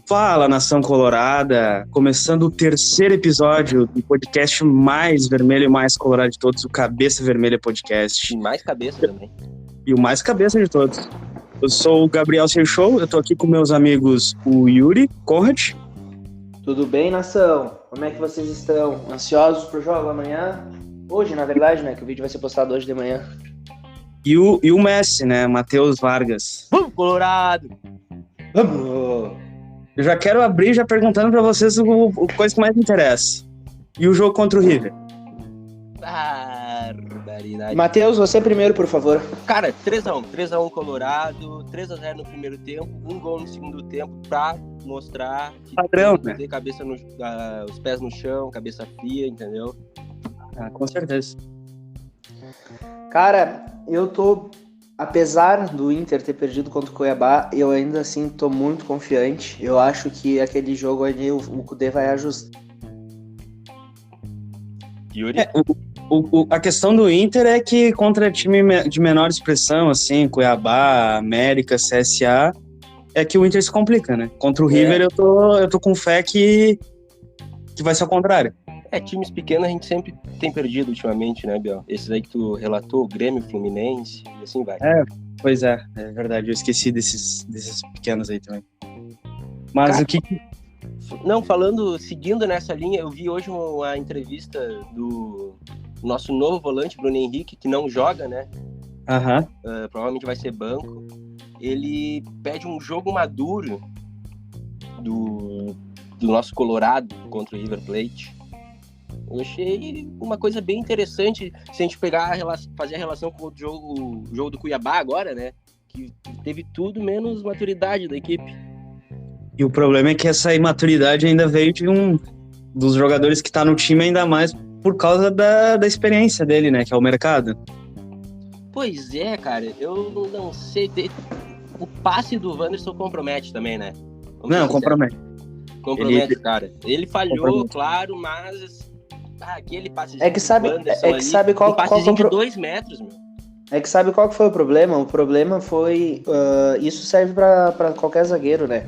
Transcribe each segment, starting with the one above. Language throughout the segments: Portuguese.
Fala, nação colorada! Começando o terceiro episódio do podcast mais vermelho e mais colorado de todos, o Cabeça Vermelha Podcast. E mais cabeça também. E o mais cabeça de todos. Eu sou o Gabriel Seixou, eu tô aqui com meus amigos, o Yuri, Conrad. Tudo bem, nação? Como é que vocês estão? Ansiosos pro jogo amanhã? Hoje, na verdade, né? Que o vídeo vai ser postado hoje de manhã. E o Messi, né? Matheus Vargas. Vamos, Colorado! Vamos! Eu já quero abrir já perguntando pra vocês o coisa que mais me interessa. E o jogo contra o River? Barbaridade. Matheus, você primeiro, por favor. Cara, 3x1 Colorado, 3x0 no primeiro tempo, um gol no segundo tempo pra mostrar que Padrão, tem que ter cabeça os pés no chão, cabeça fria, entendeu? Com certeza. Cara, apesar do Inter ter perdido contra o Cuiabá, eu ainda assim tô muito confiante. Eu acho que aquele jogo ali o Kudê vai ajustar. Yuri? A questão do Inter é que contra time de menor expressão, assim, Cuiabá, América, CSA, é que o Inter se complica, né? Contra o River eu tô com fé que vai ser o contrário. Times pequenos a gente sempre tem perdido ultimamente, né, Biel? Esses aí que tu relatou, Grêmio, Fluminense, e assim vai. Pois é verdade, eu esqueci desses pequenos aí também. Mas cara, o que... Não, seguindo nessa linha, eu vi hoje uma entrevista do nosso novo volante, Bruno Henrique, que não joga, né? Provavelmente vai ser banco. Ele pede um jogo maduro do nosso Colorado contra o River Plate. Eu achei uma coisa bem interessante se a gente fazer a relação com o jogo do Cuiabá agora, né? Que teve tudo menos maturidade da equipe. E o problema é que essa imaturidade ainda veio de um dos jogadores que tá no time, ainda mais por causa da experiência dele, né? Que é o mercado. Pois é, cara. Eu não sei. O passe do Wanderson compromete também, né? Compromete. Compromete, cara. Ele falhou, claro, mas... aquele passezinho qual de 2 metros, meu. É que sabe qual que foi o problema? O problema foi... isso serve pra qualquer zagueiro, né?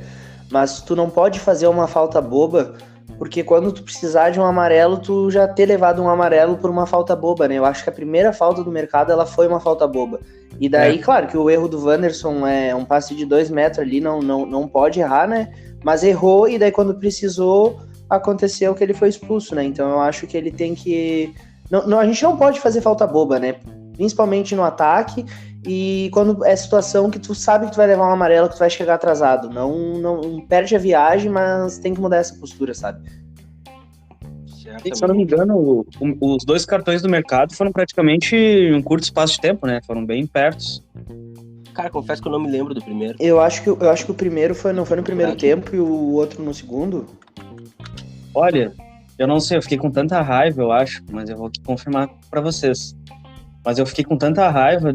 Mas tu não pode fazer uma falta boba, porque quando tu precisar de um amarelo, tu já ter levado um amarelo por uma falta boba, né? Eu acho que a primeira falta do mercado, ela foi uma falta boba. E daí, claro, que o erro do Wanderson é um passe de 2 metros ali, não pode errar, né? Mas errou, e daí quando precisou... aconteceu que ele foi expulso, né? Então eu acho que ele tem que... a gente não pode fazer falta boba, né? Principalmente no ataque, e quando é situação que tu sabe que tu vai levar um amarelo, que tu vai chegar atrasado. Não perde a viagem, mas tem que mudar essa postura, sabe? Se eu não me engano, os 2 cartões do mercado foram praticamente em um curto espaço de tempo, né? Foram bem perto. Cara, confesso que eu não me lembro do primeiro. Eu acho que o primeiro não foi no primeiro tempo e o outro no segundo. Olha, eu não sei, eu fiquei com tanta raiva, eu acho, mas eu vou confirmar pra vocês. Mas eu fiquei com tanta raiva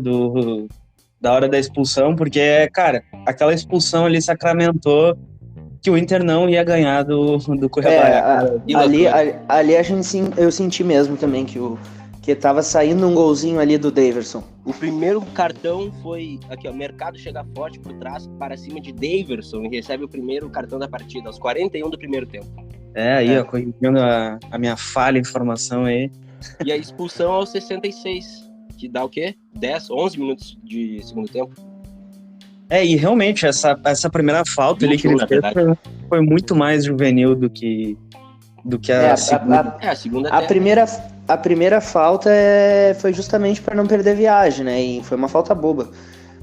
da hora da expulsão, porque, cara, aquela expulsão ali sacramentou que o Inter não ia ganhar do Cuiabá. Ali eu senti mesmo também que tava saindo um golzinho ali do Daverson. O primeiro cartão foi, aqui ó, mercado chega forte por trás para cima de Daverson e recebe o primeiro cartão da partida, aos 41 do primeiro tempo. Ó, corrigindo a minha falha de informação aí. E a expulsão aos 66, que dá o quê? 11 minutos de segundo tempo. E realmente, essa primeira falta ali que ele fez foi muito mais juvenil do que a segunda. A segunda a primeira falta foi justamente para não perder viagem, né? E foi uma falta boba.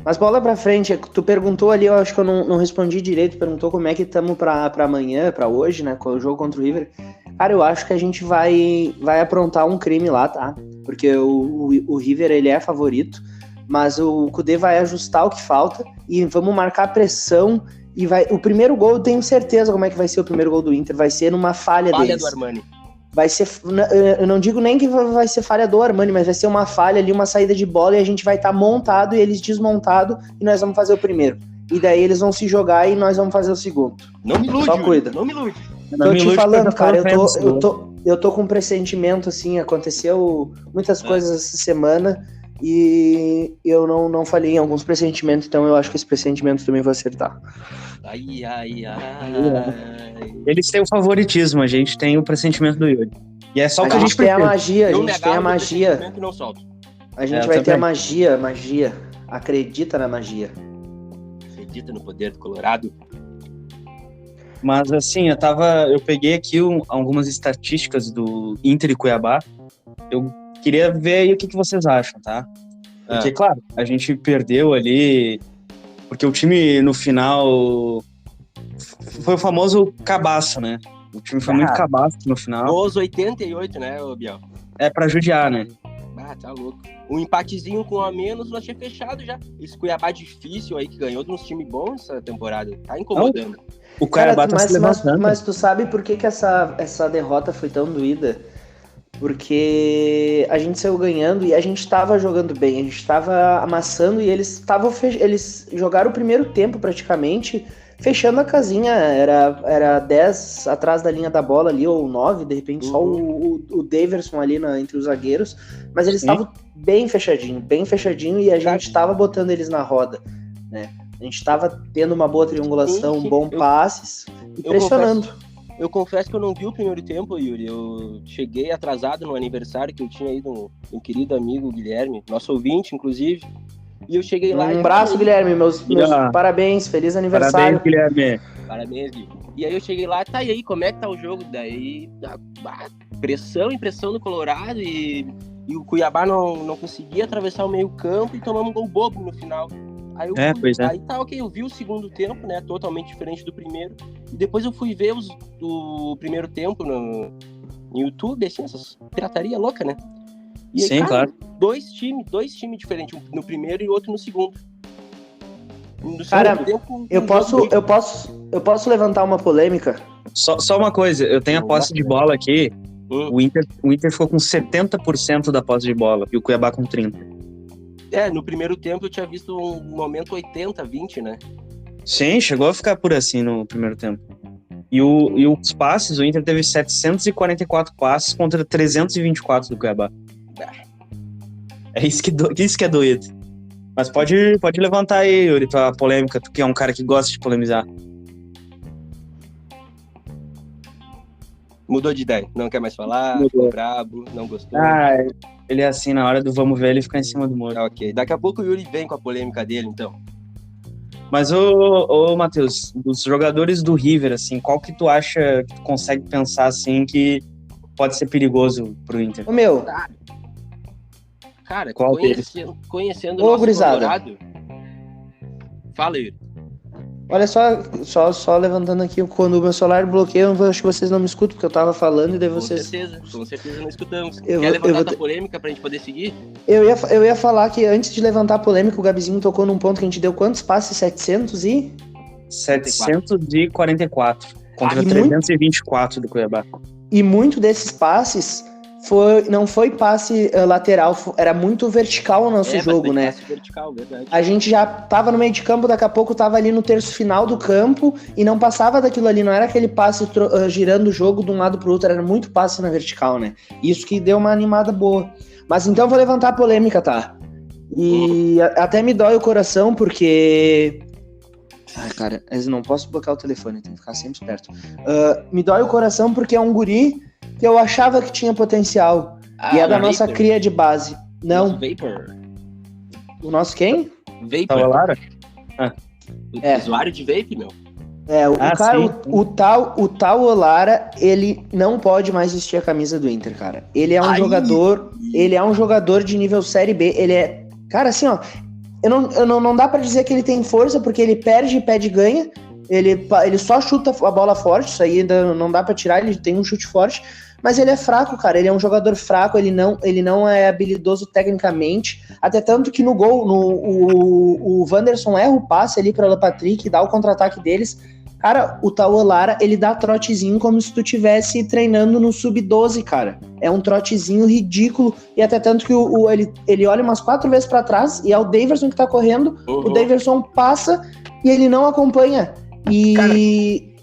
Mas bola pra frente, tu perguntou ali, eu acho que eu não respondi direito, perguntou como é que estamos pra amanhã, pra hoje, né, com o jogo contra o River. Cara, eu acho que a gente vai aprontar um crime lá, tá? Porque o River, ele é favorito, mas o Kudê vai ajustar o que falta e vamos marcar pressão e o primeiro gol, eu tenho certeza como é que vai ser o primeiro gol do Inter, vai ser numa falha deles. Do Armani. Vai ser, eu não digo nem que vai ser falha do Armani, mas vai ser uma falha ali, uma saída de bola e a gente vai estar montado e eles desmontado e nós vamos fazer o primeiro. E daí eles vão se jogar e nós vamos fazer o segundo. Não me ilude, só cuida. Não me ilude. Tô te falando, cara, eu tô com um pressentimento, assim, aconteceu muitas coisas essa semana e eu não falhei em alguns pressentimentos, então eu acho que esse pressentimento também vai acertar. Ai. Eles têm o favoritismo, a gente tem o pressentimento do Yuri. E é só o que a gente tem precisa. a magia, a gente tem a magia. Não solto. A gente vai ter a magia. Acredita na magia. Acredita no poder do Colorado. Mas assim, eu peguei aqui algumas estatísticas do Inter e Cuiabá. Eu queria ver aí o que vocês acham, tá? Porque, claro, a gente perdeu ali, porque o time no final foi o famoso cabaço, né? O time foi muito cabaço no final. Os 88, né, Biel? É pra judiar, né? Tá louco. Um empatezinho com a menos, nós tinha fechado já. Esse Cuiabá difícil aí, que ganhou de uns times bons essa temporada, tá incomodando. O Cuiabá tá se levantando. Mas tu sabe por que essa derrota foi tão doída? Porque a gente saiu ganhando e a gente tava jogando bem, a gente tava amassando e eles jogaram o primeiro tempo praticamente fechando a casinha, era 10 atrás da linha da bola ali, ou 9, de repente só o Daverson ali entre os zagueiros, mas eles estavam bem fechadinho e a gente tava botando eles na roda, né? A gente tava tendo uma boa triangulação, passes e pressionando. Eu confesso que eu não vi o primeiro tempo, Yuri. Eu cheguei atrasado no aniversário que eu tinha aí do um querido amigo Guilherme, nosso ouvinte, inclusive. E eu cheguei lá... Um abraço, Guilherme. Meus parabéns. Feliz aniversário. Parabéns, Guilherme. Parabéns, Gui. E aí eu cheguei lá, e aí, como é que tá o jogo? Daí, pressão do Colorado e o Cuiabá não conseguia atravessar o meio campo e tomamos um gol bobo no final. Aí Aí tá ok, eu vi o segundo tempo, né, totalmente diferente do primeiro, e depois eu fui ver o primeiro tempo no YouTube, assim, essas pirataria louca, né? E aí, claro. Dois times diferentes, um no primeiro e outro no segundo. Cara, tempo, eu posso levantar uma polêmica? Só uma coisa, eu tenho a posse de bola aqui, o Inter ficou com 70% da posse de bola, e o Cuiabá com 30%. No primeiro tempo eu tinha visto um momento 80-20, né? Sim, chegou a ficar por assim no primeiro tempo. E os passes, o Inter teve 744 passes contra 324 do Cuiabá. É isso que é doido. Mas pode levantar aí, Yuri, tua polêmica, tu que é um cara que gosta de polemizar. Mudou de ideia, não quer mais falar, ficou brabo, não gostou. Ele é assim, na hora do vamos ver, ele fica em cima do muro. Ok, daqui a pouco o Yuri vem com a polêmica dele, então. Mas, ô Matheus, dos jogadores do River, assim, qual que tu acha que tu consegue pensar, assim, que pode ser perigoso pro Inter? O meu. Cara, qual conhecendo o nosso Colorado... Fala, Yuri. Olha só levantando aqui, quando o meu celular bloqueia, eu acho que vocês não me escutam, porque eu tava falando e daí vocês... Com certeza não escutamos. Quer levantar a polêmica pra gente poder seguir? Eu ia falar que antes de levantar a polêmica, o Gabizinho tocou num ponto que a gente deu quantos passes? 744 contra 324 do Cuiabá. E muito desses passes não foi passe lateral, era muito vertical o nosso jogo, né? Passe vertical, verdade. A gente já tava no meio de campo, daqui a pouco tava ali no terço final do campo e não passava daquilo ali, não era aquele passe girando o jogo de um lado pro outro, era muito passe na vertical, né? Isso que deu uma animada boa. Mas então eu vou levantar a polêmica, tá? E até me dói o coração, porque... Ai, cara, eu não posso bloquear o telefone, tem que ficar sempre esperto. Me dói o coração porque é um guri que eu achava que tinha potencial. E é da nossa cria de base. Não. Vapor. O nosso quem? Vapor. Lara? Usuário de vape, meu. O tal Olara, ele não pode mais vestir a camisa do Inter, cara. Ele é um jogador de nível Série B. Ele é, cara, assim, ó, não dá pra dizer que ele tem força, porque ele perde e ganha. Ele só chuta a bola forte, isso aí ainda não dá pra tirar, ele tem um chute forte, mas ele é fraco, cara, ele é um jogador fraco, ele não é habilidoso tecnicamente, até tanto que no gol, o Wanderson erra o passe ali para o Patrick, dá o contra-ataque deles, cara, o Tauan Lara, ele dá trotezinho como se tu tivesse treinando no sub-12, cara, é um trotezinho ridículo, e até tanto que ele olha umas 4 vezes para trás, e é o Daverson que tá correndo, o Daverson passa, e ele não acompanha. E,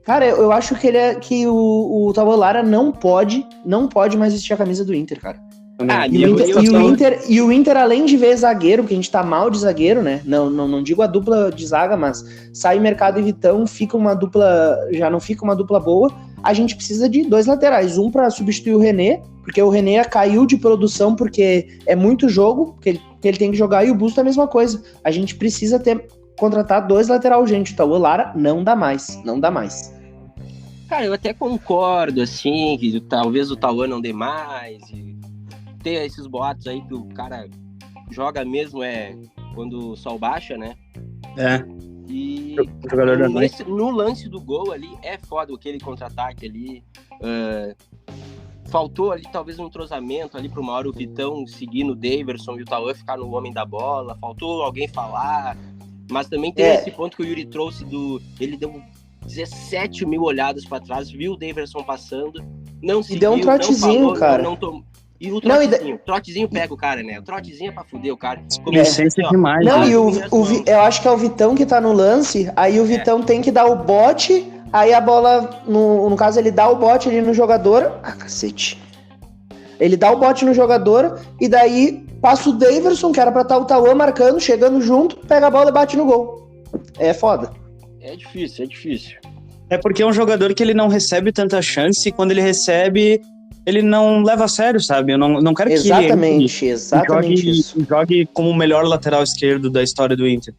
cara, eu acho que o Tauan Lara não pode mais vestir a camisa do Inter, cara. E o Inter, além de ver zagueiro, porque a gente tá mal de zagueiro, né? Não digo a dupla de zaga, mas sai Mercado e Vitão, já não fica uma dupla boa. A gente precisa de 2 laterais, um para substituir o René, porque o René caiu de produção porque é muito jogo que ele tem que jogar, e o Busto é a mesma coisa. A gente precisa contratar 2 laterais urgentes. Então o Lara não dá mais. Cara, eu até concordo, assim, que talvez o Tauan não dê mais, e ter esses boatos aí que o cara joga mesmo quando o sol baixa, né? E no lance do gol ali, é foda aquele contra-ataque ali. Faltou ali talvez um entrosamento ali para uma hora o Vitão seguir no Daverson e o Tauan ficar no homem da bola. Faltou alguém falar, mas também tem esse ponto que o Yuri trouxe ele deu 17 mil olhadas para trás, viu o Daverson passando, não seguiu, e deu um trotezinho, não falou, cara. E o trotezinho, o trotezinho pega o cara, né? O trotezinho é pra fuder o cara. Licença demais. Não, né? Eu acho que é o Vitão que tá no lance, aí o Vitão tem que dar o bote, aí a bola, no caso ele dá o bote ali no jogador, cacete. Ele dá o bote no jogador, e daí passa o Daverson, que era pra estar o Tauan marcando, chegando junto, pega a bola e bate no gol. É foda. É difícil. É porque é um jogador que ele não recebe tanta chance, e quando ele recebe, ele não leva a sério, sabe? Eu não quero que ele jogue como o melhor lateral esquerdo da história do Inter.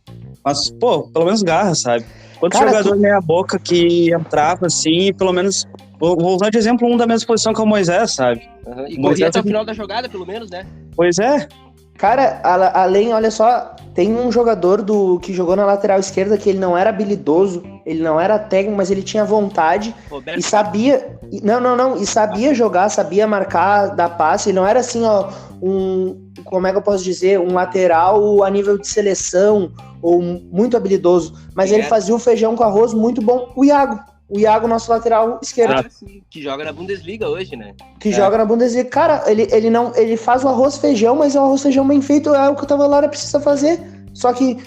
Mas, pô, pelo menos garra, sabe? Quanto jogador meia boca que entrava assim, e pelo menos... Vou usar de exemplo um da mesma posição que é o Moisés, sabe? E corria até o final da jogada, pelo menos, né? Pois é. Cara, além, olha só, tem um jogador que jogou na lateral esquerda que ele não era habilidoso, ele não era técnico, mas ele tinha vontade e sabia... E sabia jogar, sabia marcar, dar passe. Ele não era assim, ó, como é que eu posso dizer? Um lateral a nível de seleção ou muito habilidoso, mas ele fazia o feijão com arroz muito bom. O Iago, nosso lateral esquerdo. Que joga na Bundesliga hoje, né? Joga na Bundesliga. Cara, ele faz o arroz feijão, mas é um arroz feijão bem feito, é o que o Tavalara precisa fazer. Só que,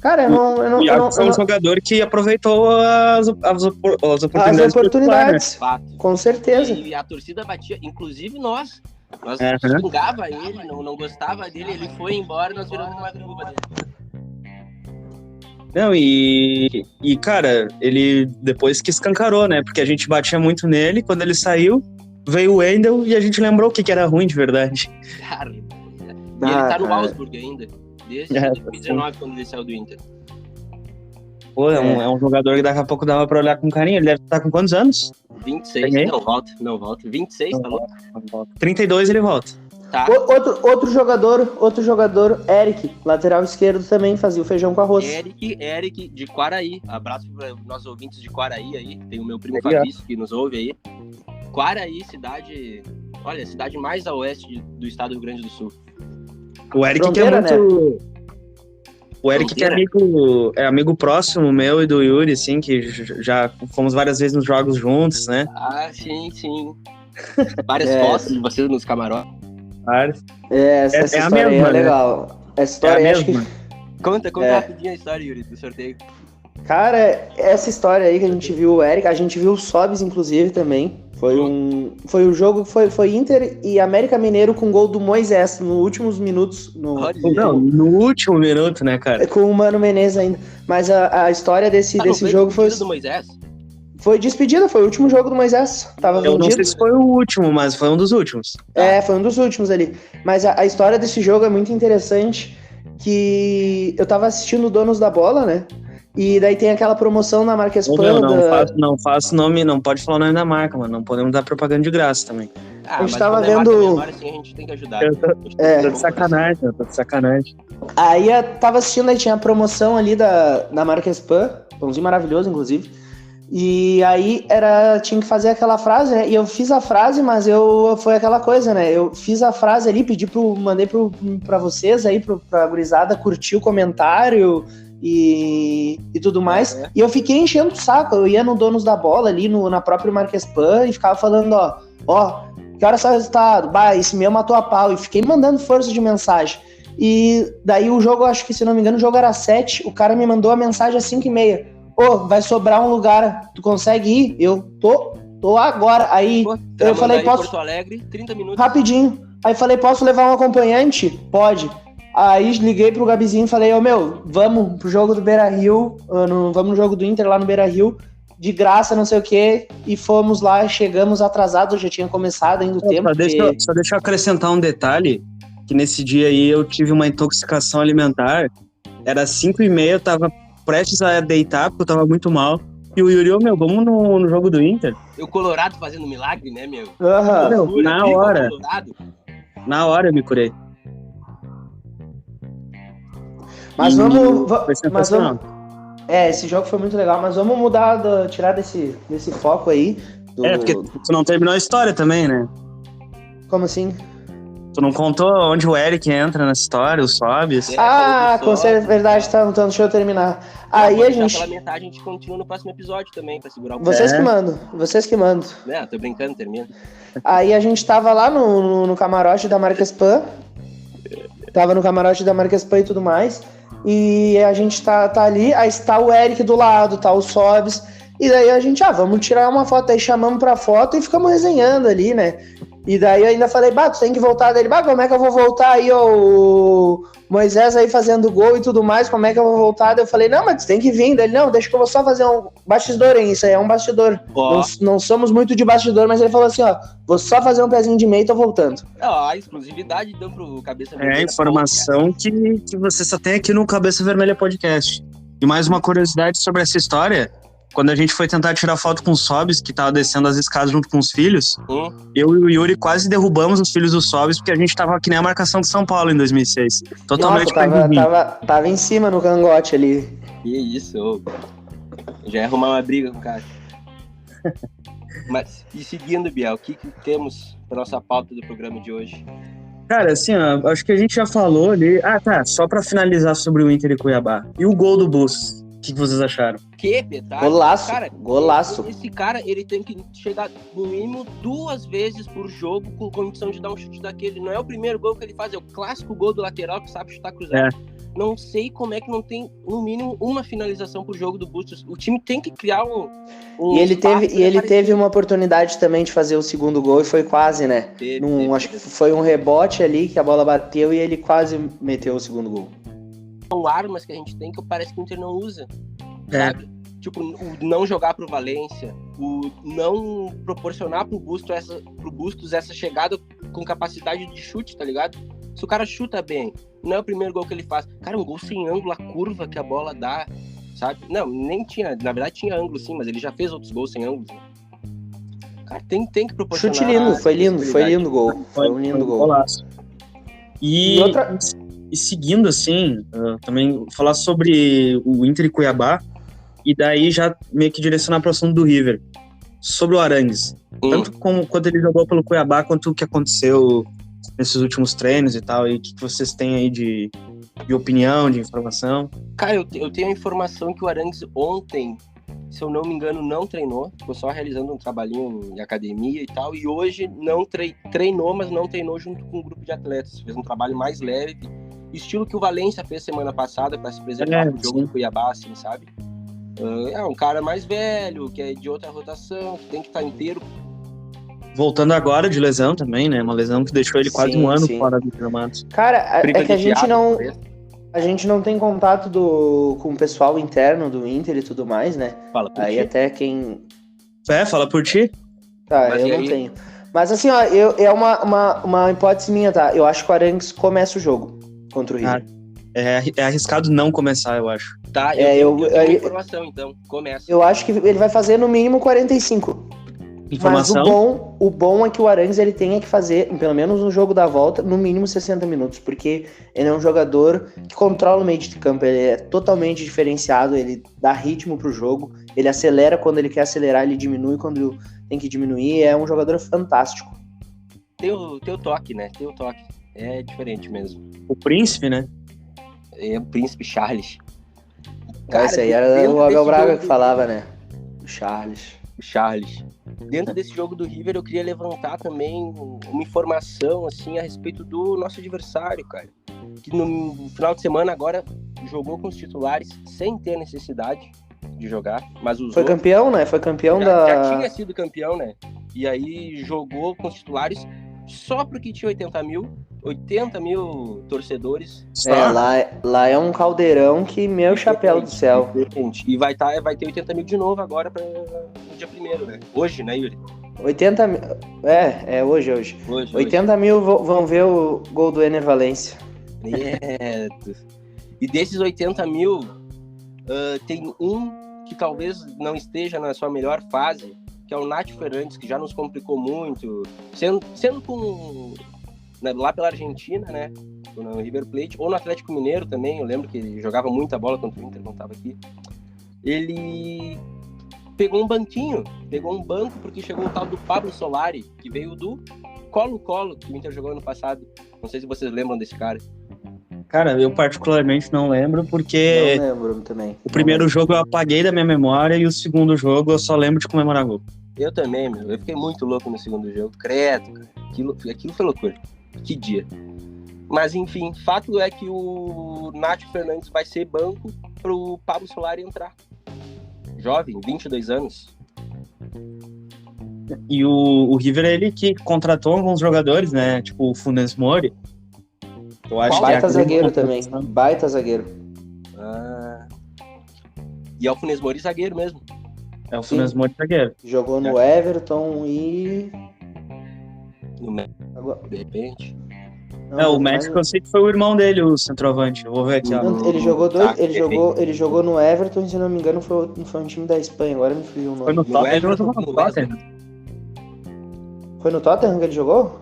cara, eu não... O Iago foi um jogador que aproveitou as oportunidades. As oportunidades, né? Com certeza. E a torcida batia, inclusive nós xingava ele, não gostava dele, ele foi embora, nós viramos uma gruba dele. Não, e cara, ele depois que escancarou, né? Porque a gente batia muito nele, quando ele saiu, veio o Wendel e a gente lembrou o que era ruim de verdade. Cara, e ele tá no Augsburg ainda, desde 2019, quando ele saiu do Inter. Pô, é um jogador que daqui a pouco dava pra olhar com carinho. Ele deve estar com quantos anos? 26, não volta. 26, tá louco? 32 ele volta. Tá. Outro jogador, Eric, lateral esquerdo, também fazia o feijão com arroz. Eric de Quaraí. Abraço para os nossos ouvintes de Quaraí aí. Tem o meu primo Fabrício que nos ouve aí. Quaraí, cidade mais a oeste do estado do Rio Grande do Sul. O Eric fronteira, que é muito... Né? O Eric que é amigo próximo meu e do Yuri, assim, que já fomos várias vezes nos jogos juntos, né? Ah, sim. Várias fotos de vocês nos camarotes. Essa história a mesma, é legal. Essa história acho que... Conta rapidinho a história, Yuri, do sorteio. Cara, essa história aí que a gente viu o Eric, a gente viu o Sobs, inclusive, também. Foi um jogo que foi Inter e América Mineiro com gol do Moisés nos últimos minutos. No último minuto, né, cara? Com o Mano Menezes ainda. Mas a história desse jogo foi... do Moisés? Foi despedida, foi o último jogo do Moisés. Tava vendido. Não sei se foi o último, mas foi um dos últimos. Foi um dos últimos ali. Mas a história desse jogo é muito interessante, que eu tava assistindo o Donos da Bola, né? E daí tem aquela promoção na marca Espan. Não faço nome, não pode falar o nome da marca, mano. Não podemos dar propaganda de graça também. A gente tava vendo... Assim, a gente tem que ajudar. Tô de sacanagem. Aí eu tava assistindo, aí tinha a promoção ali da marca Espan, pãozinho maravilhoso, inclusive. E aí tinha que fazer aquela frase, né? E eu fiz a frase, mas foi aquela coisa, né? Eu fiz a frase ali, mandei pra vocês aí, pra gurizada curtir o comentário e tudo mais. E eu fiquei enchendo o saco. Eu ia no Donos da Bola ali, na própria Marquespan, e ficava falando, ó, que hora sai o resultado? Esse meu matou a pau. E fiquei mandando força de mensagem. E daí o jogo, acho que se não me engano, o jogo era 7. O cara me mandou a mensagem às 5h30. Vai sobrar um lugar, tu consegue ir? Eu tô agora. Aí eu falei, Porto Alegre, 30 minutos. Rapidinho. Aí falei, posso levar um acompanhante? Pode. Aí liguei pro Gabizinho e falei, vamos pro jogo do Beira-Rio, vamos no jogo do Inter lá no Beira-Rio, de graça, não sei o quê, e fomos lá, chegamos atrasados, já tinha começado ainda o tempo. Só deixa eu acrescentar um detalhe, que nesse dia aí eu tive uma intoxicação alimentar, era 5h30, eu tava prestes a deitar, porque eu tava muito mal, e o Yuri, vamos no jogo do Inter? E o Colorado fazendo milagre, né, meu? Uhum. Na hora eu me curei. Mas vamos... esse jogo foi muito legal, mas vamos tirar desse foco aí. Porque tu não terminou a história também, né? Como assim? Tu não contou onde o Eric entra nessa história, o Sobs? Com certeza, verdade, tá, então deixa eu terminar. Aí a gente continua no próximo episódio também, pra segurar o Vocês que mandam. Tô brincando, termina. Aí a gente tava lá no camarote da Marca Spam. Tava no camarote da Marca Spam e tudo mais. E a gente tá ali, aí está o Eric do lado, tá o Sobs. E daí a gente, vamos tirar uma foto aí, chamamos pra foto e ficamos resenhando ali, né? E daí eu ainda falei, tu tem que voltar dele. Como é que eu vou voltar aí, o Moisés aí fazendo gol e tudo mais, como é que eu vou voltar? Daí eu falei, não, mas tu tem que vir. Daí ele, não, deixa que eu vou só fazer um bastidor, hein? Isso aí é um bastidor. Não somos muito de bastidor, mas ele falou assim, vou só fazer um pezinho de meio e tô voltando. A exclusividade deu pro Cabeça Vermelha. É a informação que você só tem aqui no Cabeça Vermelha Podcast. E mais uma curiosidade sobre essa história... Quando a gente foi tentar tirar foto com o Sobs, que tava descendo as escadas junto com os filhos, eu e o Yuri quase derrubamos os filhos do Sobs, porque a gente tava que nem a marcação de São Paulo em 2006. Totalmente. Tava em cima no cangote ali. Que isso, já ia arrumar uma briga com o cara. Mas, e seguindo, Biel, o que temos pra nossa pauta do programa de hoje? Cara, assim, acho que a gente já falou ali... só pra finalizar sobre o Inter e Cuiabá. E o gol do Bus? O que vocês acharam? Que pedaço. Golaço. Esse cara, ele tem que chegar no mínimo 2 vezes por jogo com condição de dar um chute daquele. Não é o primeiro gol que ele faz, é o clássico gol do lateral que sabe chutar cruzado. Não sei como é que não tem, no mínimo, uma finalização por jogo do Bustos. O time tem que criar um e ele teve uma oportunidade também de fazer o segundo gol e foi quase, né? Acho que foi um rebote ali que a bola bateu e ele quase meteu o segundo gol. São armas que a gente tem que parece que o Inter não usa, sabe? Tipo, o não jogar pro Valência, o não proporcionar pro Bustos essa chegada com capacidade de chute, tá ligado? Se o cara chuta bem, não é o primeiro gol que ele faz. Cara, um gol sem ângulo, a curva que a bola dá, sabe? Não, nem tinha, na verdade tinha ângulo sim, mas ele já fez outros gols sem ângulos, né? Cara, tem que proporcionar... Chute lindo, foi lindo o gol. Foi um lindo gol. E seguindo, assim, também falar sobre o Inter e Cuiabá, e daí já meio que direcionar para o assunto do River. Sobre o Arangues. Tanto quanto ele jogou pelo Cuiabá, quanto o que aconteceu nesses últimos treinos e tal, e o que vocês têm aí de opinião, de informação? Cara, eu tenho a informação que o Arangues ontem, se eu não me engano, não treinou, ficou só realizando um trabalhinho em academia e tal, e hoje não treinou, mas não treinou junto com um grupo de atletas, fez um trabalho mais leve, estilo que o Valência fez semana passada para se preservar pro jogo do Cuiabá, assim, sabe? É um cara mais velho, que é de outra rotação, que tem que estar inteiro. Voltando agora de lesão também, né? Uma lesão que deixou ele quase um ano fora do gramado. Cara, é que a gente não tem contato com o pessoal interno do Inter e tudo mais, né? Fala por aí ti. Até quem... Fala por ti. Tá, mas eu não tenho. Mas assim, ó, é uma hipótese minha, tá? Eu acho que o Arangues começa o jogo contra o River. É arriscado não começar, eu acho. Tá, eu tenho informação, então. Começa. Eu acho que ele vai fazer no mínimo 45. Informação? Mas o bom é que o Arangues ele tenha que fazer, pelo menos no jogo da volta, no mínimo 60 minutos, porque ele é um jogador que controla o meio de campo, ele é totalmente diferenciado, ele dá ritmo pro jogo, ele acelera quando ele quer acelerar, ele diminui quando tem que diminuir, é um jogador fantástico. Tem o toque, né? Tem o toque. É diferente mesmo. O príncipe, né? É o príncipe Charles. Cara, esse aí era o Abel Braga que falava, né? O Charles. Dentro desse jogo do River, eu queria levantar também uma informação, assim, a respeito do nosso adversário, cara. Que no final de semana agora jogou com os titulares sem ter necessidade de jogar, mas usou... Foi campeão, né? Foi campeão já tinha sido campeão, né? E aí jogou com os titulares só porque tinha 80 mil torcedores. Lá é um caldeirão que meu chapéu do céu. E vai ter 80 mil de novo agora no dia 1º, né? Hoje, né, Yuri? 80 mil. Hoje. 80 mil vão ver o gol do Ener Valencia. E desses 80 mil, tem um que talvez não esteja na sua melhor fase, que é o Nacho Fernandes, que já nos complicou muito, sendo lá pela Argentina, né, no River Plate, ou no Atlético Mineiro também. Eu lembro que ele jogava muita bola contra o Inter, não estava aqui. Ele pegou um banco, porque chegou o tal do Pablo Solari, que veio do Colo-Colo, que o Inter jogou ano passado. Não sei se vocês lembram desse cara. Cara, eu particularmente não lembro, porque não lembro também. O primeiro jogo eu apaguei da minha memória e o segundo jogo eu só lembro de comemorar gol. Eu também, meu. Eu fiquei muito louco no segundo jogo. Credo, cara. Aquilo foi loucura. Que dia. Mas, enfim, fato é que o Nacho Fernandes vai ser banco pro Pablo Solari entrar. Jovem, 22 anos. E o River, ele que contratou alguns jogadores, né? Tipo o Funes Mori. Eu acho baita zagueiro também. Baita zagueiro. E é o Funes Mori zagueiro mesmo. É o Funes Mori zagueiro. Jogou no Everton e... No México, de repente. O México eu sei que foi o irmão dele, o centroavante. Eu vou ver aqui. Ele jogou no Everton, se não me engano, foi um time da Espanha. Agora me fugiu o nome. Foi no Tottenham. Foi no Tottenham que ele jogou?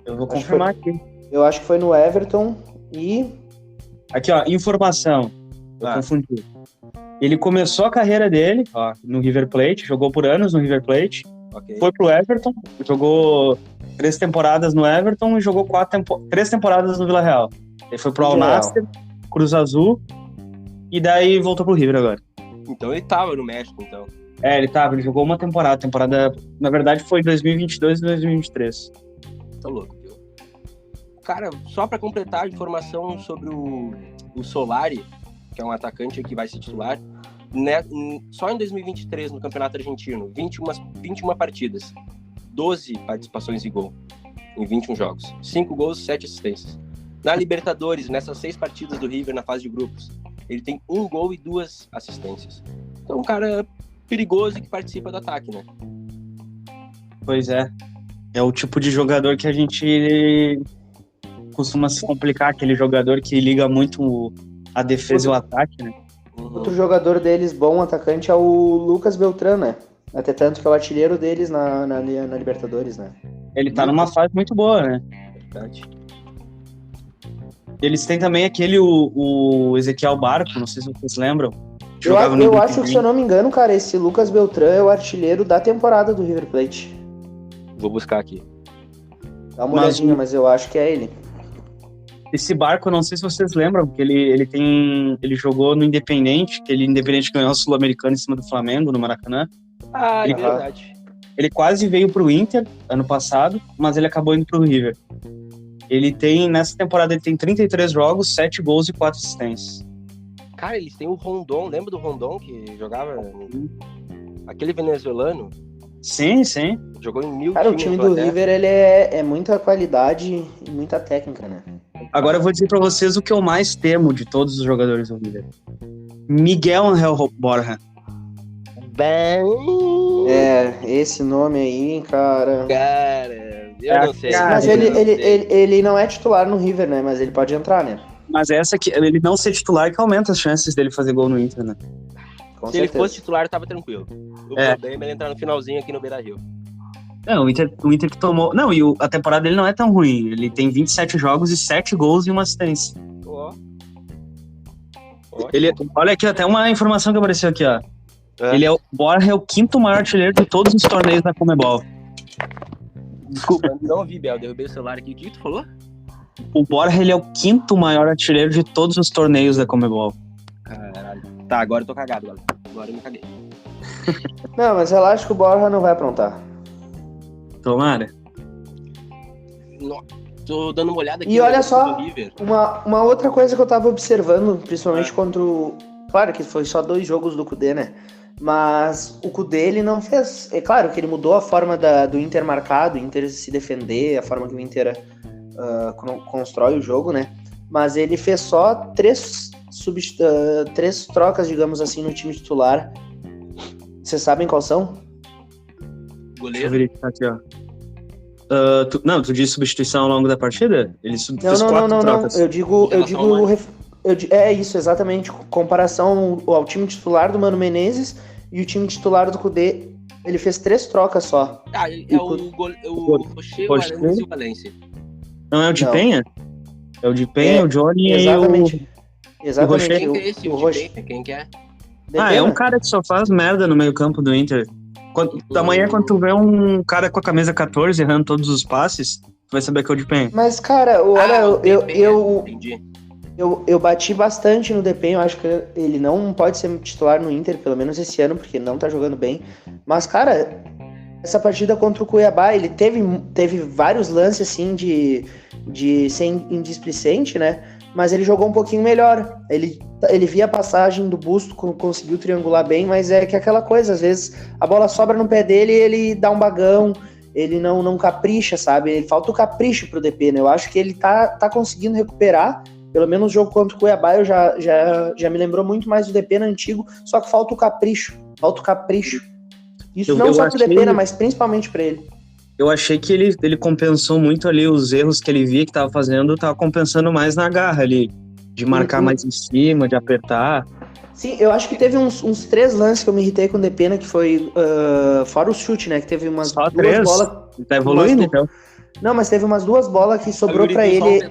Eu vou confirmar aqui. Eu acho que foi no Everton e... Aqui, ó, informação. Eu confundi. Ele começou a carreira dele no River Plate, jogou por anos no River Plate, foi pro Everton, jogou 3 temporadas no Everton e jogou 3 temporadas no Vila Real. Ele foi pro Al Nassr, Cruz Azul, e daí voltou pro River agora. Então ele tava no México, então. Ele jogou uma temporada. Na verdade, foi 2022 e 2023. Tá louco, viu? Cara, só pra completar a informação sobre o Solari, que é um atacante que vai ser titular, né, só em 2023, no Campeonato Argentino, 21 partidas, 12 participações em gol, em 21 jogos, 5 gols, 7 assistências. Na Libertadores, nessas 6 partidas do River na fase de grupos, ele tem 1 gol e 2 assistências. Então, um cara perigoso e que participa do ataque, né? Pois é. É o tipo de jogador que a gente costuma se complicar, aquele jogador que liga muito a defesa e o ataque, né? Outro jogador deles, bom atacante, é o Lucas Beltrán, né? Até tanto que é o artilheiro deles na Libertadores, né? Ele tá numa fase muito boa, né? Verdade. Eles têm também aquele, o Ezequiel Barco, não sei se vocês lembram. Eu acho que, se eu não me engano, cara, esse Lucas Beltrán é o artilheiro da temporada do River Plate. Vou buscar aqui. Dá uma olhadinha, mas eu acho que é ele. Esse Barco, não sei se vocês lembram, que ele jogou no Independente, que ele Independente ganhou o Sul-Americano em cima do Flamengo, no Maracanã. É verdade. Ele quase veio pro Inter ano passado, mas ele acabou indo pro River. Nessa temporada ele tem 33 jogos, 7 gols e 4 assistências. Cara, eles têm o Rondon, lembra do Rondon que jogava? Aquele venezuelano? Sim. Jogou em 1000 Cara, o time do River, ele é muita qualidade e muita técnica, né? Agora eu vou dizer pra vocês o que eu mais temo de todos os jogadores do River. Miguel Ángel Borja. Esse nome aí, cara... Cara, eu não sei. Mas ele não é titular no River, né? Mas ele pode entrar, né? Mas ele não ser titular que aumenta as chances dele fazer gol no Inter, né? Se ele fosse titular, tava tranquilo. O problema é ele entrar no finalzinho aqui no Beira-Rio. Não, o Inter que tomou... Não, a temporada dele não é tão ruim. Ele tem 27 jogos e 7 gols e uma assistência. Olha aqui, até uma informação que apareceu aqui, ó. O Borja é o 5º maior artilheiro de todos os torneios da Conmebol. Desculpa, não ouvi, Bel. Derrubei o celular aqui. O que tu falou? O Borja, ele é o 5º maior artilheiro de todos os torneios da Conmebol. Caralho. Tá, agora eu tô cagado, galera. Agora eu me caguei. Não, mas relaxa que o Borja não vai aprontar. Tomara. Tô dando uma olhada aqui. E olha só, uma outra coisa que eu tava observando, principalmente contra o... Claro que foi só 2 jogos do Cudê, né? Mas o Kudê, ele não fez... É claro que ele mudou a forma do Inter marcar, do Inter se defender, a forma que o Inter constrói o jogo, né? Mas ele fez só três trocas, digamos assim, no time titular. Vocês sabem quais são? Goleiro. Deixa eu verificar aqui, ó. Tu diz substituição ao longo da partida? Ele fez quatro trocas. Não. Eu digo é isso, exatamente. Comparação ao time titular do Mano Menezes e o time titular do Kudê, ele fez 3 trocas só. O Rocher, o Arantes e o Valência. Não é o de Penha? É o de Penha, o Johnny exatamente. E o Rocher. Quem que é esse? O de Penha? Quem que é? É um cara que só faz merda no meio campo do Inter. Amanhã, quando tu vê um cara com a camisa 14 errando todos os passes, tu vai saber que é o de Penha. Mas, cara, olha, Entendi. Eu bati bastante no Depenho, acho que ele não pode ser titular no Inter, pelo menos esse ano, porque ele não tá jogando bem. Mas, cara, essa partida contra o Cuiabá, ele teve vários lances, assim, de ser indisplicente, né? Mas ele jogou um pouquinho melhor. Ele via a passagem do Busto, conseguiu triangular bem, mas é que aquela coisa, às vezes a bola sobra no pé dele e ele dá um bagão, ele não capricha, sabe? Ele falta o capricho pro DP, né? Eu acho que ele tá conseguindo recuperar. Pelo menos o jogo contra o Cuiabá eu já me lembrou muito mais do Depena antigo, só que falta o capricho. Isso não só pro Depena, mas principalmente pra ele. Eu achei que ele compensou muito ali os erros que ele via que tava fazendo, tava compensando mais na garra ali, de marcar mais em cima, de apertar. Sim, eu acho que teve uns 3 lances que eu me irritei com o Depena, que foi fora o chute, né, que teve umas só 2 3? Bolas... Tá evoluindo, então? Não, mas teve umas 2 bolas que sobrou pra ele...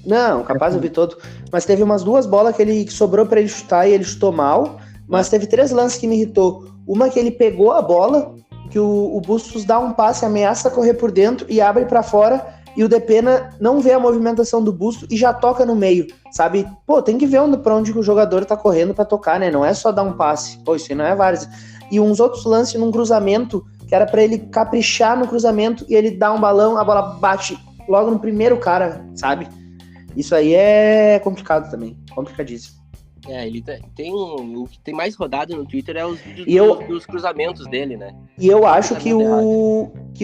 Não, capaz eu vi todo. Mas teve umas 2 bolas que sobrou pra ele chutar e ele chutou mal. Mas teve 3 lances que me irritou. Uma que ele pegou a bola, que o Bustos dá um passe, ameaça correr por dentro e abre pra fora. E o Depena não vê a movimentação do Bustos e já toca no meio, sabe? Pô, tem que ver pra onde o jogador tá correndo pra tocar, né? Não é só dar um passe. Pô, isso aí não é várzea. E uns outros lances num cruzamento, que era pra ele caprichar no cruzamento e ele dá um balão, a bola bate logo no primeiro cara, sabe? Isso aí é complicado também, complicadíssimo. Ele o que tem mais rodado no Twitter é os vídeos dos cruzamentos dele, né? E eu acho que o que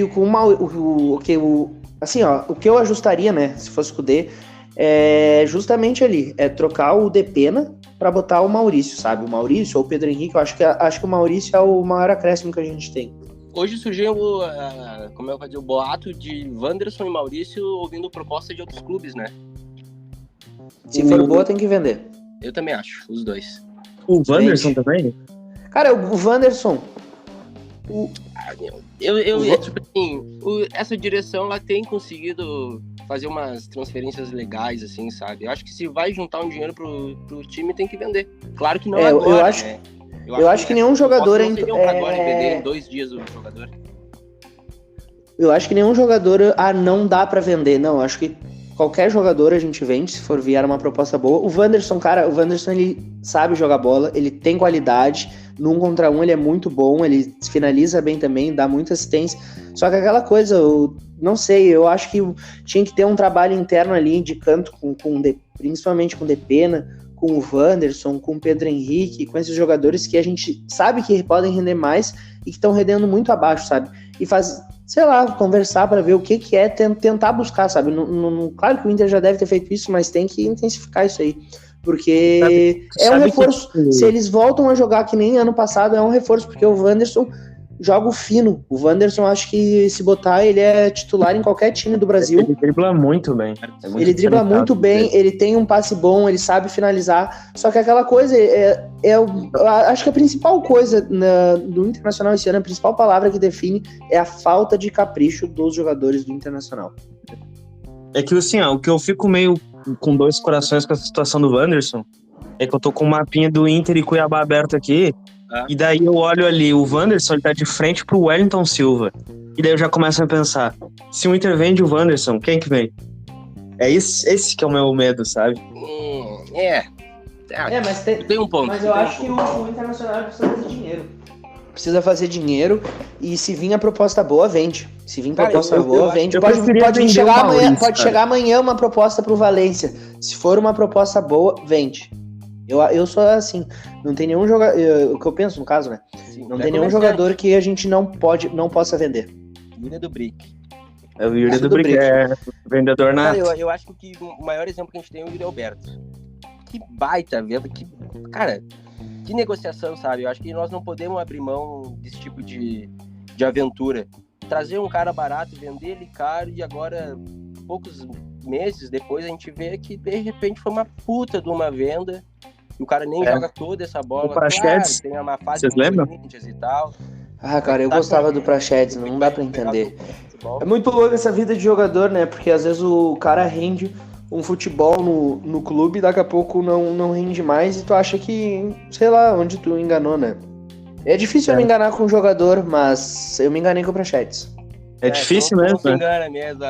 eu ajustaria, né, se fosse o Kudê, é justamente ali, é trocar o Depena pra botar o Maurício, sabe? O Maurício ou o Pedro Henrique, eu acho que o Maurício é o maior acréscimo que a gente tem. Hoje surgiu o boato de Wanderson e Maurício ouvindo proposta de outros clubes, né? Se for boa, tem que vender. Eu também acho, os dois. O Wanderson também? Cara, o Wanderson... tipo assim, essa direção ela tem conseguido fazer umas transferências legais, assim, sabe? Eu acho que se vai juntar um dinheiro pro time, tem que vender. Claro que não agora, né? Eu acho que nenhum jogador... Não seria agora vender em 2 dias o jogador. Eu acho que nenhum jogador... não dá pra vender. Não, eu acho que qualquer jogador a gente vende, se for vier uma proposta boa. O Wanderson, ele sabe jogar bola, ele tem qualidade, no 1 contra 1 ele é muito bom, ele finaliza bem também, dá muita assistência. Só que aquela coisa, eu não sei, eu acho que tinha que ter um trabalho interno ali de canto, principalmente com o Depena, com o Wanderson, com o Pedro Henrique, com esses jogadores que a gente sabe que podem render mais e que estão rendendo muito abaixo, sabe? E sei lá, conversar para ver o que é tentar buscar, sabe? Claro que o Inter já deve ter feito isso, mas tem que intensificar isso aí. Porque é um reforço. Se eles voltam a jogar que nem ano passado, é um reforço, porque o Wanderson joga fino. O Wanderson, acho que se botar, ele é titular em qualquer time do Brasil. Ele dribla muito bem. Ele dribla muito bem, ele tem um passe bom, ele sabe finalizar. Só que aquela coisa, acho que a principal coisa do Internacional esse ano, a principal palavra que define é a falta de capricho dos jogadores do Internacional. É que assim, o que eu fico meio com 2 corações com essa situação do Wanderson é que eu tô com o mapinha do Inter e Cuiabá aberto aqui. E daí eu olho ali, o Wanderson ele tá de frente pro Wellington Silva. E daí eu já começo a pensar, se o Inter vende o Wanderson, quem que vem? É esse que é o meu medo, sabe? Mas tem um ponto. Mas eu acho que o Internacional precisa fazer dinheiro. Precisa fazer dinheiro e se vir a proposta boa, vende. Se vir proposta boa, vende. Pode chegar amanhã uma proposta pro Valência. Se for uma proposta boa, vende. Eu sou assim, não tem nenhum jogador, o que eu penso no caso, né? Sim, não tem nenhum jogador que a gente não possa vender. Yuri do Brick. É o Yuri do Brick, é vendedor nato. Cara, eu acho que o maior exemplo que a gente tem é o Yuri Alberto. Que baita venda, cara, que negociação, sabe? Eu acho que nós não podemos abrir mão desse tipo de aventura. Trazer um cara barato, vender ele caro e agora, poucos meses depois, a gente vê que de repente foi uma puta de uma venda. E o cara nem joga toda essa bola. O Praxedes, tem uma fase vocês lembram? E tal. Cara, eu gostava do Praxedes, não dá pra entender. É muito louco essa vida de jogador, né? Porque às vezes o cara rende um futebol no clube e daqui a pouco não rende mais e tu acha que, sei lá, onde tu enganou, né? É difícil eu me enganar com um jogador, mas eu me enganei com o Praxedes. É difícil mesmo, não se engana mesmo.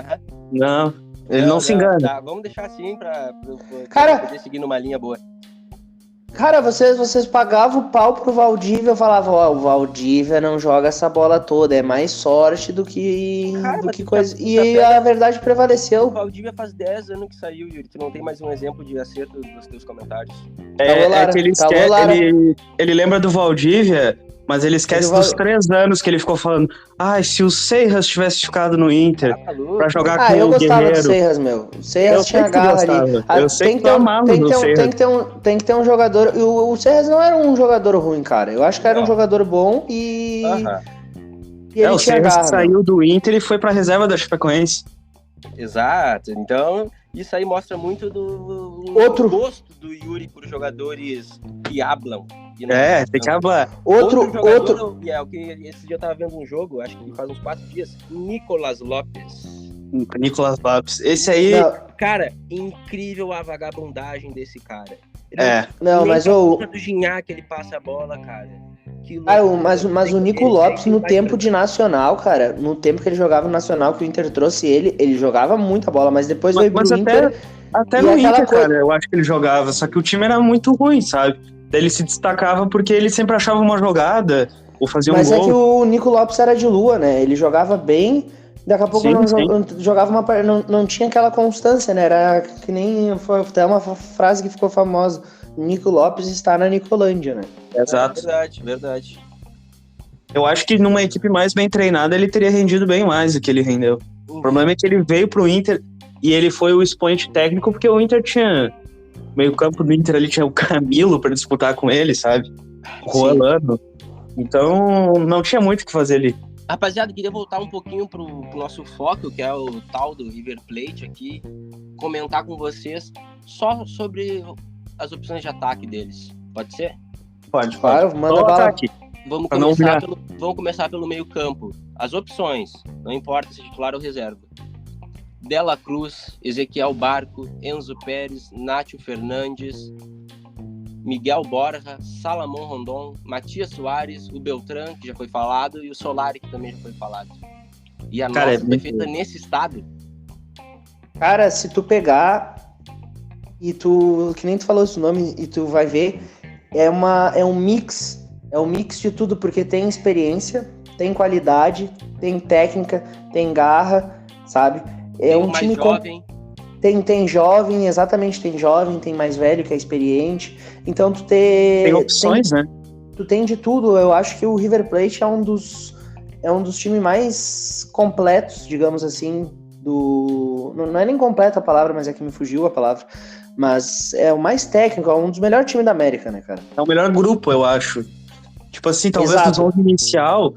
Não, ele não se engana. Tá, vamos deixar assim pra poder seguir numa linha boa. Cara, vocês pagavam o pau pro Valdívia, eu falava, o Valdívia não joga essa bola toda, é mais sorte do que coisa. E a verdade prevaleceu. O Valdívia faz 10 anos que saiu, Yuri, tu não tem mais um exemplo de acerto nos teus comentários. É que ele lembra do Valdívia, mas ele esquece dos 3 anos que ele ficou falando. Se o Seiras tivesse ficado no Inter pra jogar com o Guerreiro... eu gostava do Seiras, meu. O Seiras tinha garra ali. Eu sei que tu amava do Seiras. Tem que ter um jogador... O Seiras não era um jogador ruim, cara. Eu acho que era um jogador bom e... E ele o tinha Seiras garra, saiu do Inter e foi pra reserva da Chapecoense. Exato. Então, isso aí mostra muito do gosto do Yuri por jogadores que hablam. Tem que hablar. Outro. O que esse dia eu tava vendo um jogo, acho que faz uns 4 dias. Nicolas Lopes. Esse aí... Cara, incrível a vagabundagem desse cara. Mas o... do Gignac, ele passa a bola, cara. Mas o Nico Lopes, no tempo de Nacional, cara, no tempo que ele jogava no Nacional, que o Inter trouxe ele jogava muita bola, mas depois veio pro Inter... Até no Inter, cara, eu acho que ele jogava, só que o time era muito ruim, sabe? Daí ele se destacava porque ele sempre achava uma jogada ou fazia um gol. Mas é que o Nico Lopes era de lua, né? Ele jogava bem, daqui a pouco jogava não tinha aquela constância, né? Era que nem... Foi até uma frase que ficou famosa. Nico Lopes está na Nicolândia, né? Exato. Verdade. Eu acho que numa equipe mais bem treinada ele teria rendido bem mais do que ele rendeu. O problema é que ele veio pro Inter e ele foi o expoente técnico porque o Inter tinha... Meio campo do Inter ali tinha o Camilo pra disputar com ele, sabe? O Rolando. Então não tinha muito o que fazer ali. Rapaziada, queria voltar um pouquinho pro nosso foco, que é o tal do River Plate aqui. Comentar com vocês só sobre as opções de ataque deles. Pode ser? Pode. Claro, manda bala. Vamos começar pelo meio campo. As opções, não importa se titular ou reserva. Dela Cruz, Ezequiel Barco, Enzo Pérez, Nátio Fernandes, Miguel Borja, Salomão Rondon, Matias Soares, o Beltrán, que já foi falado, e o Solari, que também já foi falado. E a nossa foi feita nesse estado. Cara, se tu pegar e tu, que nem tu falou esse nome, e tu vai ver, é um mix de tudo, porque tem experiência, tem qualidade, tem técnica, tem garra, sabe? É um time jovem. Tem jovem, exatamente, tem jovem, tem mais velho que é experiente. Então tem opções, né? Tu tem de tudo. Eu acho que o River Plate é um dos times mais completos, digamos assim, não é nem completa a palavra, mas é que me fugiu a palavra. Mas é o mais técnico, é um dos melhores times da América, né, cara? É o melhor grupo, eu acho. Tipo assim, talvez no 11 inicial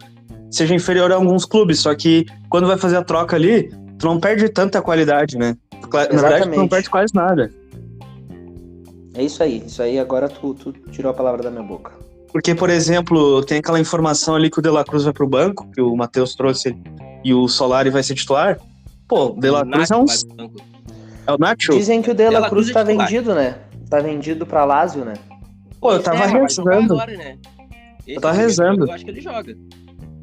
seja inferior a alguns clubes, só que quando vai fazer a troca ali, tu não perde tanta qualidade, né? Na verdade, tu não perde quase nada. É isso aí agora tu tirou a palavra da minha boca. Porque, por exemplo, tem aquela informação ali que o De La Cruz vai pro banco, que o Matheus trouxe, e o Solari vai ser titular. Pô, o De La Cruz é o Nacho? Dizem que o De La Cruz tá vendido, né? Tá vendido pra Lazio, né? Pô, eu tava rezando. Agora, né? Eu tava rezando. Eu acho que ele joga.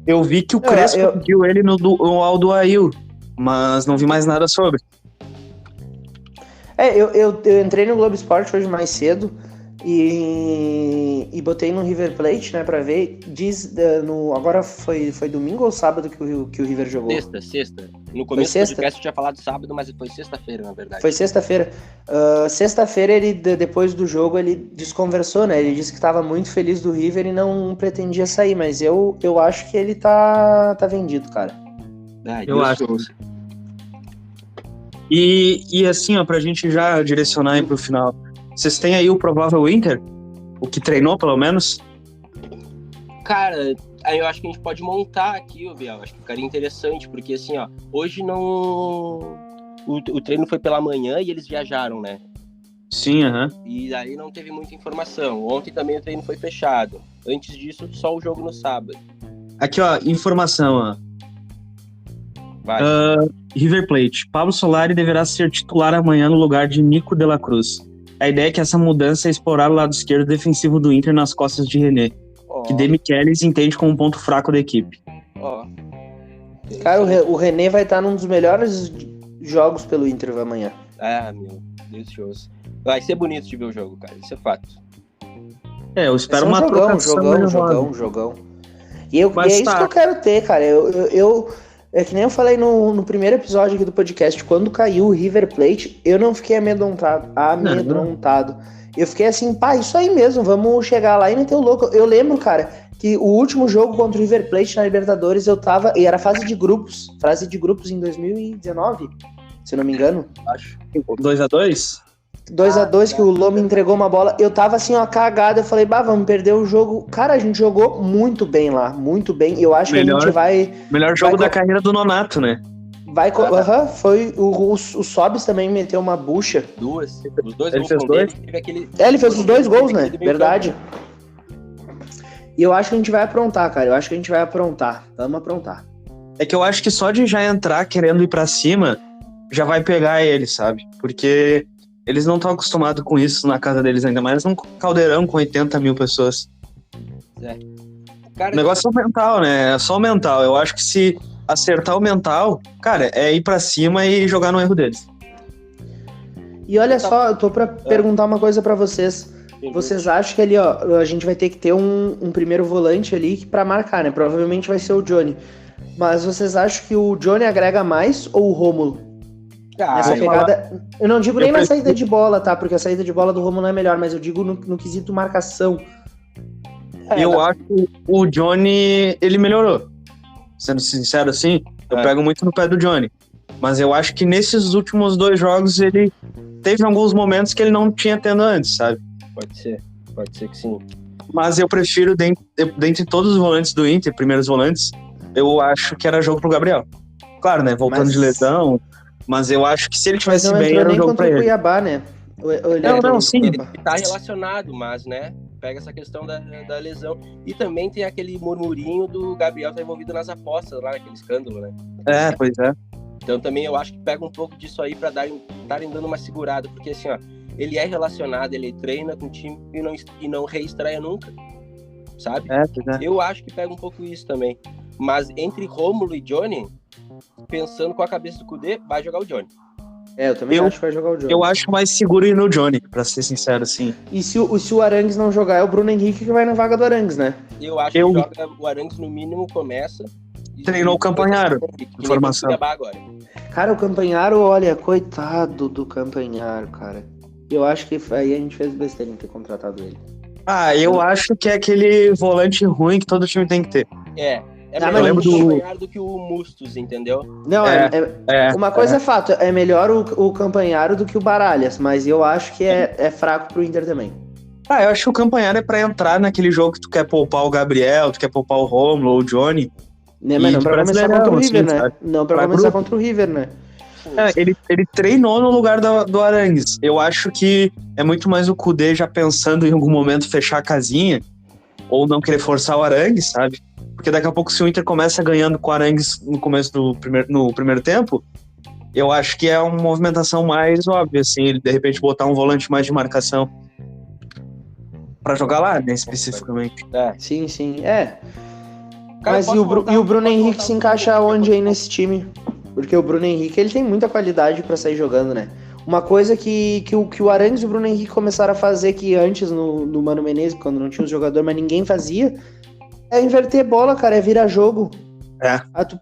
Eu vi que o Crespo pediu ele no Aldoail, mas não vi mais nada sobre. Eu entrei no Globo Esporte hoje mais cedo E botei no River Plate, né, pra ver. Agora foi domingo ou sábado que o River jogou? Sexta. No começo do podcast eu tinha falado sábado, mas foi sexta-feira, na verdade. Foi sexta-feira. Sexta-feira, ele, depois do jogo, ele desconversou, né? Ele disse que estava muito feliz do River e não pretendia sair, mas eu acho que ele tá vendido, cara. Eu acho. E assim, ó, pra gente já direcionar aí pro final. Vocês têm aí o provável Inter? O que treinou, pelo menos? Cara, aí eu acho que a gente pode montar aqui, ô Biel. Acho que ficaria interessante, porque assim, ó, hoje não... O treino foi pela manhã e eles viajaram, né? Sim, aham. E aí não teve muita informação. Ontem também o treino foi fechado. Antes disso, só o jogo no sábado. Aqui, ó, informação, ó. Vai. River Plate. Pablo Solari deverá ser titular amanhã no lugar de Nico de la Cruz. A ideia é que essa mudança é explorar o lado esquerdo defensivo do Inter nas costas de René, que De Michelis entende como um ponto fraco da equipe. Cara, o René vai estar num dos melhores jogos pelo Inter amanhã. Ah, meu, delicioso. Vai ser bonito de ver o jogo, cara, isso é fato. Eu espero uma jogão. E é isso que eu quero ter, cara. É que nem eu falei no primeiro episódio aqui do podcast, quando caiu o River Plate, eu não fiquei amedrontado. Eu fiquei assim, isso aí mesmo, vamos chegar lá e meter o louco. Eu lembro, cara, que o último jogo contra o River Plate na Libertadores e era fase de grupos em 2019, se não me engano. Acho. 2-2? 2-2, que o Lomba entregou uma bola. Eu tava assim, ó, cagado. Eu falei, vamos perder o jogo. Cara, a gente jogou muito bem lá, muito bem. Eu acho que a gente vai... Melhor jogo da carreira do Nonato, né? Foi o Sobis também meteu uma bucha. Os dois ele gols fez dois? Ele fez os dois gols, né? Verdade. E eu acho que a gente vai aprontar, cara. Vamos aprontar. É que eu acho que só de já entrar querendo ir pra cima, já vai pegar ele, sabe? Porque eles não estão acostumados com isso na casa deles, ainda mais num caldeirão com 80 mil pessoas. Cara, o negócio é mental, né? É só o mental. Eu acho que se acertar o mental, cara, é ir pra cima e jogar no erro deles. E olha só, eu tô pra perguntar uma coisa pra vocês. Vocês acham que ali, ó, a gente vai ter que ter um primeiro volante ali pra marcar, né? Provavelmente vai ser o Johnny. Mas vocês acham que o Johnny agrega mais ou o Rômulo? Nessa pegada... Eu não digo nem na saída de bola, tá? Porque a saída de bola do Rômulo é melhor, mas eu digo no quesito marcação. Eu acho que o Johnny, ele melhorou. Sendo sincero assim, eu pego muito no pé do Johnny. Mas eu acho que nesses últimos 2 jogos ele teve alguns momentos que ele não tinha tendo antes, sabe? Pode ser que sim. Mas eu prefiro, dentre todos os volantes do Inter, primeiros volantes, eu acho que era jogo pro Gabriel. Claro, né? Voltando de lesão. Mas eu acho que se ele tivesse bem, era um jogo pra ele. Cuiabá, né? Sim. Ele tá relacionado, mas, né? Pega essa questão da lesão. E também tem aquele murmurinho do Gabriel tá envolvido nas apostas lá, naquele escândalo, né? Pois é. Então também eu acho que pega um pouco disso aí pra estarem dando uma segurada. Porque assim, ó, ele é relacionado, ele treina com o time e não reestreia nunca. Sabe? Pois é. Eu acho que pega um pouco isso também. Mas entre Rômulo e Johnny, pensando com a cabeça do Kudê, vai jogar o Johnny. Eu também acho que vai jogar o Johnny. Eu acho mais seguro ir no Johnny, pra ser sincero, assim. E se o Arangues não jogar, é o Bruno Henrique que vai na vaga do Arangues, né? Eu acho que joga o Arangues no mínimo, começa. Treinou o Campanharo. Informação. Cara, o Campanharo, olha, coitado do Campanharo, cara. Eu acho que aí a gente fez besteira em ter contratado ele. Eu acho que é aquele volante ruim que todo time tem que ter. É melhor o Campanharo do que o Mustos, entendeu? Não, uma coisa é fato, é melhor o Campanharo do que o Baralhas, mas eu acho que é fraco pro Inter também. Eu acho que o Campanharo é pra entrar naquele jogo que tu quer poupar o Gabriel, tu quer poupar o Rômulo ou o Johnny. Né, mas não pra começar contra o River, né? Não pra começar contra o River, né? Ele treinou no lugar do Arangues. Eu acho que é muito mais o Kudê já pensando em algum momento fechar a casinha ou não querer forçar o Arangues, sabe? Porque daqui a pouco, se o Inter começa ganhando com o Arangues no começo no primeiro tempo, eu acho que é uma movimentação mais óbvia, assim, ele de repente botar um volante mais de marcação pra jogar lá, né, especificamente. Sim. Cara, mas e o Bruno Henrique se encaixa onde aí nesse time? Porque o Bruno Henrique, ele tem muita qualidade pra sair jogando, né? uma coisa que o Arangues e o Bruno Henrique começaram a fazer que antes no Mano Menezes, quando não tinha os jogadores, mas ninguém fazia, é inverter bola, cara, é virar jogo.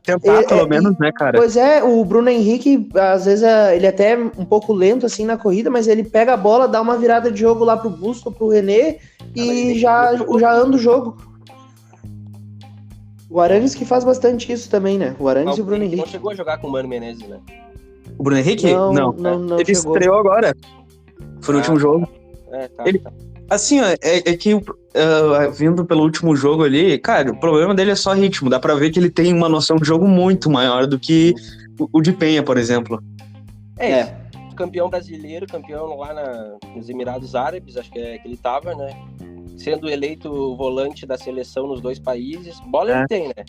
Tentar pelo menos, né, cara? Pois é, o Bruno Henrique, às vezes, ele é até um pouco lento, assim, na corrida, mas ele pega a bola, dá uma virada de jogo lá pro Busto, pro René, e já anda o jogo. O Arangues que faz bastante isso também, né? O Arangues e o Bruno Henrique. Não chegou a jogar com o Mano Menezes, né? O Bruno Henrique? Não ele chegou. estreou agora. Foi no último jogo. Tá. Assim, ó, é que vindo pelo último jogo ali, cara, o problema dele é só ritmo. Dá pra ver que ele tem uma noção de jogo muito maior do que o de Penha, por exemplo. Campeão brasileiro, campeão lá nos Emirados Árabes, acho que ele tava, né? Sendo eleito volante da seleção nos 2 países. Bola ele tem, né?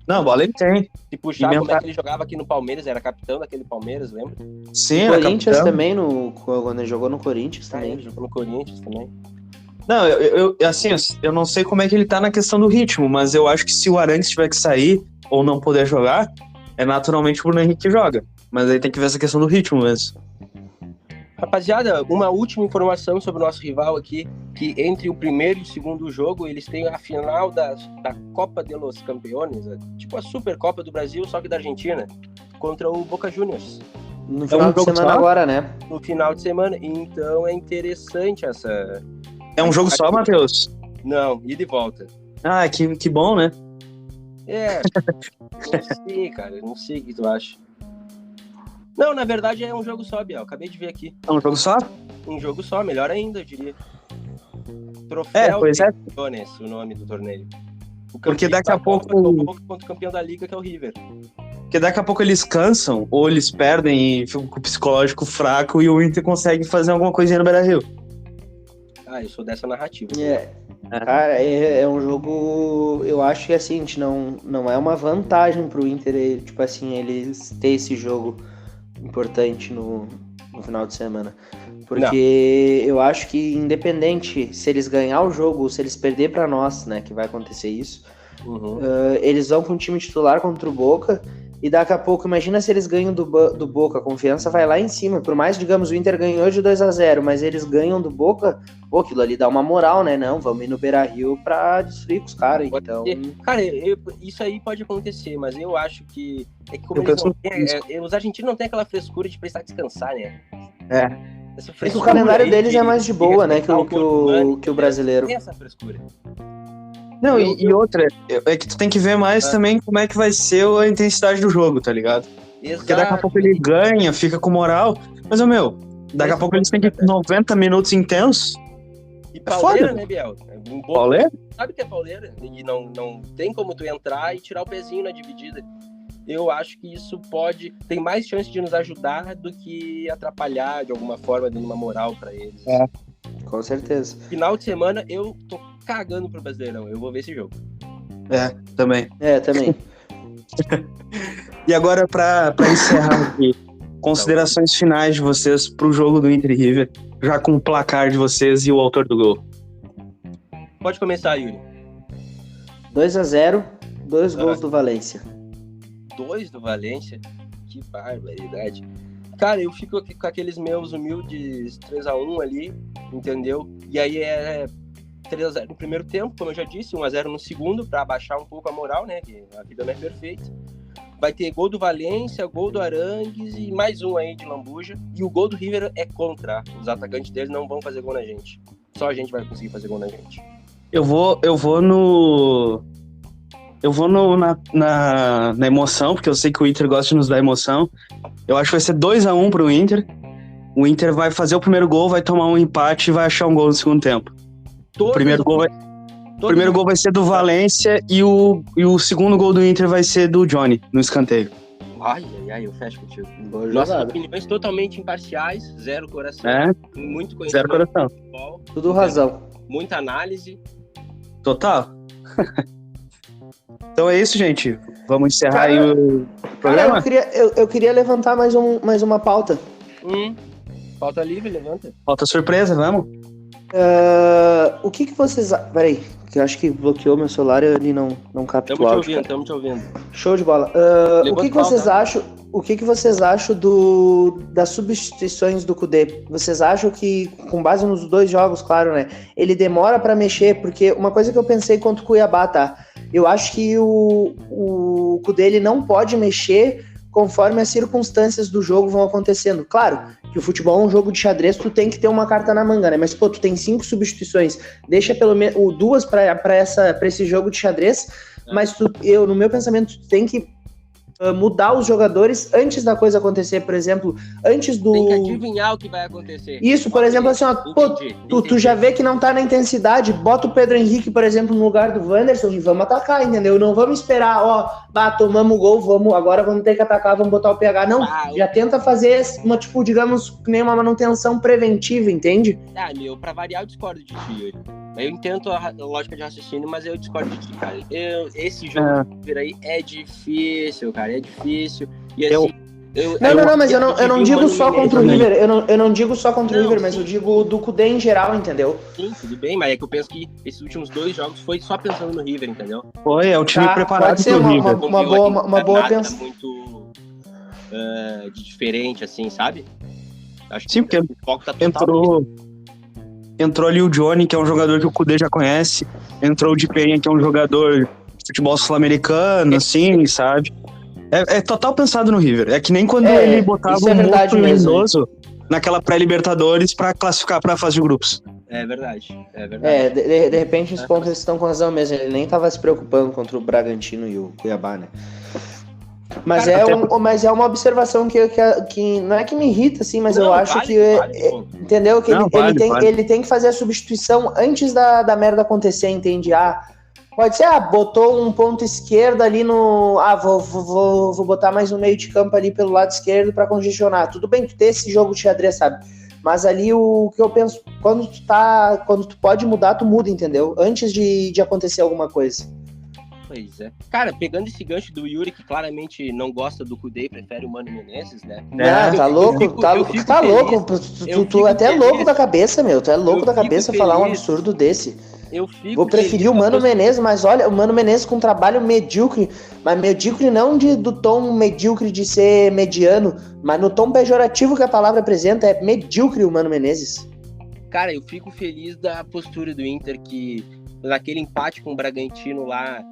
Não, bola ele tem. Se puxar como é que ele jogava aqui no Palmeiras, era capitão daquele Palmeiras, lembra? Sim, no Corinthians também, quando ele jogou no Corinthians também. Ele jogou no Corinthians também. Não, eu não sei como é que ele tá na questão do ritmo, mas eu acho que se o Arangues tiver que sair ou não poder jogar, é naturalmente o Bruno Henrique que joga. Mas aí tem que ver essa questão do ritmo mesmo. Rapaziada, uma última informação sobre o nosso rival aqui, que entre o primeiro e o segundo jogo, eles têm a final da Copa de los Campeones, tipo a Supercopa do Brasil, só que da Argentina, contra o Boca Juniors. No final de semana agora, né? No final de semana, então é interessante essa... É um jogo só, Matheus? Não, ida e volta. Ah, que bom, né? Não sei, cara, não sei o que tu acha. Não, na verdade é um jogo só, Biel. Acabei de ver aqui. É um jogo só? Um jogo só, melhor ainda, eu diria. Troféu Campeones, o nome do torneio. Porque daqui a pouco... Contra o campeão da Liga, que é o River. Porque daqui a pouco eles cansam, ou eles perdem e ficam com o psicológico fraco e o Inter consegue fazer alguma coisinha no Beira-Rio. Eu sou dessa narrativa. Cara, é um jogo... Eu acho que, assim, não é uma vantagem pro Inter, tipo assim, eles ter esse jogo importante no final de semana. Porque eu acho que independente se eles ganhar o jogo ou se eles perder pra nós, né, que vai acontecer isso, eles vão com o time titular contra o Boca e daqui a pouco, imagina se eles ganham do Boca, a confiança vai lá em cima, por mais, digamos, o Inter ganhou de 2-0, mas eles ganham do Boca, aquilo ali dá uma moral, né, não, vamos ir no Beira-Rio pra destruir com os caras, então... Cara, isso aí pode acontecer, mas eu acho que como os argentinos não têm aquela frescura de precisar descansar, né? O calendário deles é mais de boa, né, que o brasileiro. Tem essa frescura. Não, e outra, é que tu tem que ver mais também como é que vai ser a intensidade do jogo, tá ligado? Exato. Porque daqui a pouco ele ganha, fica com moral, mas, daqui a pouco eles têm que 90 minutos intensos. E pauleira, né, Biel? Pauleira? Sabe que é pauleira? E não tem como tu entrar e tirar o pezinho na dividida. Eu acho que isso tem mais chance de nos ajudar do que atrapalhar de alguma forma, dando uma moral pra eles. Com certeza. Final de semana, eu tô cagando pro Brasileirão. Eu vou ver esse jogo. Também. Também. E agora, pra encerrar aqui, considerações finais de vocês pro jogo do Inter e River, já com o placar de vocês e o autor do gol. Pode começar, Yuri. 2-0, 2 gols do Valência. 2 do Valência? Que barbaridade. Cara, eu fico com aqueles meus humildes 3-1 ali, entendeu? E aí é 3-0 no primeiro tempo, como eu já disse, 1-0 no segundo, pra abaixar um pouco a moral, né? Que a vida não é perfeita. Vai ter gol do Valência, gol do Arangues e mais um aí de Lambuja. E o gol do River é contra. Os atacantes deles não vão fazer gol na gente. Só a gente vai conseguir fazer gol na gente. Eu vou na emoção, porque eu sei que o Inter gosta de nos dar emoção. Eu acho que vai ser 2-1 pro Inter. O Inter vai fazer o primeiro gol, vai tomar um empate e vai achar um gol no segundo tempo. O primeiro gol vai ser do Valência e o segundo gol do Inter vai ser do Johnny, no escanteio. Ai, eu fecho contigo. Nossas opiniões totalmente imparciais, zero coração. Muito conhecimento. Zero coração. Futebol, tudo razão. Muita análise. Total. Então é isso, gente. Vamos encerrar aí o programa? Eu queria levantar mais uma pauta. Pauta livre, levanta. Pauta surpresa, vamos? O que vocês... Peraí, que eu acho que bloqueou meu celular e ele não capta o áudio. Estamos te ouvindo. Show de bola. O que vocês acham... o que vocês acham das substituições do Kudê? Vocês acham que, com base nos 2 jogos, claro, né? Ele demora para mexer? Porque uma coisa que eu pensei contra o Cuiabá, tá? Eu acho que o Kudê, ele não pode mexer conforme as circunstâncias do jogo vão acontecendo. Claro que o futebol é um jogo de xadrez, tu tem que ter uma carta na manga, né? Mas, pô, tu tem 5 substituições, deixa pelo menos 2 para esse jogo de xadrez, mas no meu pensamento, tu tem que mudar os jogadores antes da coisa acontecer, por exemplo, antes do... Tem que adivinhar o que vai acontecer. Isso, por exemplo, assim, ó, tu já vê que não tá na intensidade, bota o Pedro Henrique, por exemplo, no lugar do Wanderson e vamos atacar, entendeu? Não vamos esperar, tomamos o gol, agora vamos ter que atacar, vamos botar o PH, não, já tenta fazer uma, tipo, digamos, nem uma manutenção preventiva, entende? Pra variar eu discordo de ti, Yuri. Eu entendo a lógica de raciocínio, mas eu discordo de ti, cara. Esse jogo aí é difícil, cara, é difícil. E assim... Mas eu não digo só contra o River, eu não digo só contra o River, mas eu digo do Kudê em geral, entendeu? Sim, tudo bem, mas é que eu penso que esses últimos 2 jogos foi só pensando no River, entendeu? É o time preparado pode ser pro River. Uma boa pensa. Muito diferente, assim, sabe? Acho que porque o foco tá total... Entrou ali o Johnny, que é um jogador que o Kudê já conhece. Entrou o Di Penha, que é um jogador de futebol sul-americano, assim, sabe? É total pensado no River. É que nem quando ele botava o Moto Lindoso naquela pré-Libertadores pra classificar pra fase de grupos. É verdade. De repente os pontos eles estão com razão mesmo. Ele nem tava se preocupando contra o Bragantino e o Cuiabá, né? Mas, mas é uma observação que não é que me irrita, assim, mas eu acho entendeu? Que ele tem que fazer a substituição antes da merda acontecer, entende? Pode ser, botou um ponto esquerdo ali no... vou botar mais um meio de campo ali pelo lado esquerdo pra congestionar. Tudo bem que ter esse jogo de xadrez, sabe? Mas ali o que eu penso, quando tu pode mudar, tu muda, entendeu? Antes de acontecer alguma coisa. Pois é. Cara, pegando esse gancho do Yuri, que claramente não gosta do Kudê e prefere o Mano Menezes, né? Tá louco? Tu é até louco da cabeça, meu. Tu é louco da cabeça falar um absurdo desse. Vou preferir o Mano Menezes, mas olha, o Mano Menezes com um trabalho medíocre, mas medíocre não do tom medíocre de ser mediano, mas no tom pejorativo que a palavra apresenta, é medíocre o Mano Menezes. Cara, eu fico feliz da postura do Inter, que naquele empate com o Bragantino lá,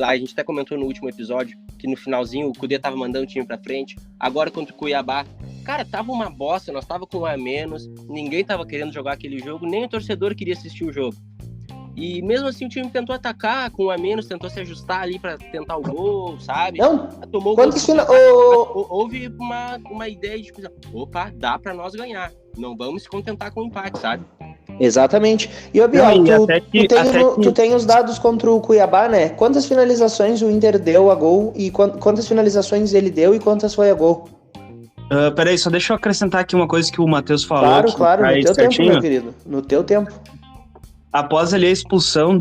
a gente até comentou no último episódio, que no finalzinho o Kudê tava mandando o time pra frente, agora contra o Cuiabá, cara, tava uma bosta, nós tava com um a menos, ninguém tava querendo jogar aquele jogo, nem o torcedor queria assistir o jogo. E mesmo assim o time tentou atacar com um a menos, tentou se ajustar ali pra tentar o gol, sabe? Não, tomou houve uma ideia de, tipo, dá pra nós ganhar, não vamos se contentar com o empate, sabe? Exatamente. E, Biel, tu tem os dados contra o Cuiabá, né? Quantas finalizações o Inter deu a gol e quantas finalizações ele deu e quantas foi a gol? Peraí, só deixa eu acrescentar aqui uma coisa que o Matheus falou. Claro, no teu tempo, meu querido. No teu tempo. Após ali a expulsão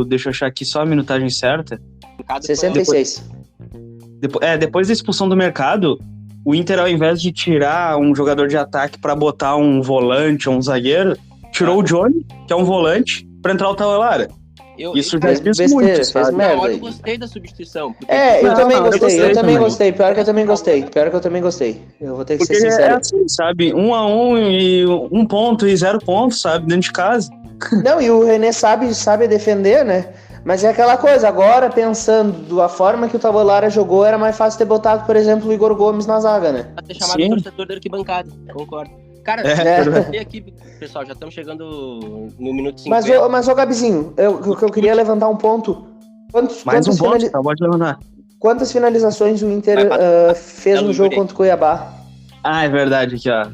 deixa eu achar aqui só a minutagem certa. 66. Depois da expulsão do Mercado, o Inter, ao invés de tirar um jogador de ataque pra botar um volante ou um zagueiro, tirou o Johnny, que é um volante, pra entrar o Tavelara. Isso já fez muito, sabe? Eu gostei da substituição. Eu também gostei. Pior que eu também gostei. Eu vou ter que ser sincero. É assim, sabe? 1-1 e 1 ponto e 0 pontos, sabe? Dentro de casa. Não, e o René sabe defender, né? Mas é aquela coisa, agora pensando da forma que o Tavelara jogou, era mais fácil ter botado, por exemplo, o Igor Gomes na zaga, né? Pra ter chamado o torcedor da arquibancada, concordo. Cara, aqui, pessoal, já estamos chegando no minuto 50. Mas Gabizinho, eu queria levantar um ponto. Pode levantar. Quantas finalizações o Inter fez no jogo contra o Cuiabá? É verdade, aqui, ó.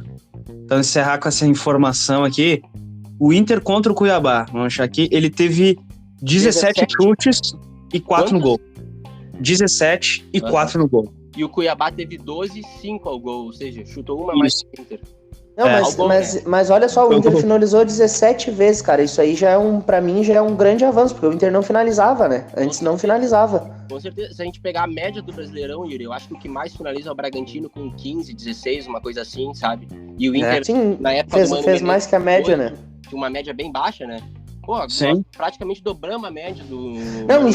Então, encerrar com essa informação aqui. O Inter contra o Cuiabá, vamos achar aqui, ele teve 17 chutes e 4 no gol. 17 e 4 no gol. E o Cuiabá teve 12 e 5 ao gol, ou seja, chutou uma mais que o Inter. Não, mas olha só, o Inter finalizou 17 vezes, cara. Isso aí pra mim já é um grande avanço, porque o Inter não finalizava, né? Antes não finalizava. Com certeza, se a gente pegar a média do Brasileirão, Yuri, eu acho que o que mais finaliza é o Bragantino com 15, 16, uma coisa assim, sabe? E o Inter, sim, na época fez mais que a média, 8, né? Tinha uma média bem baixa, né? Pô, nós praticamente dobramos a média do... Não,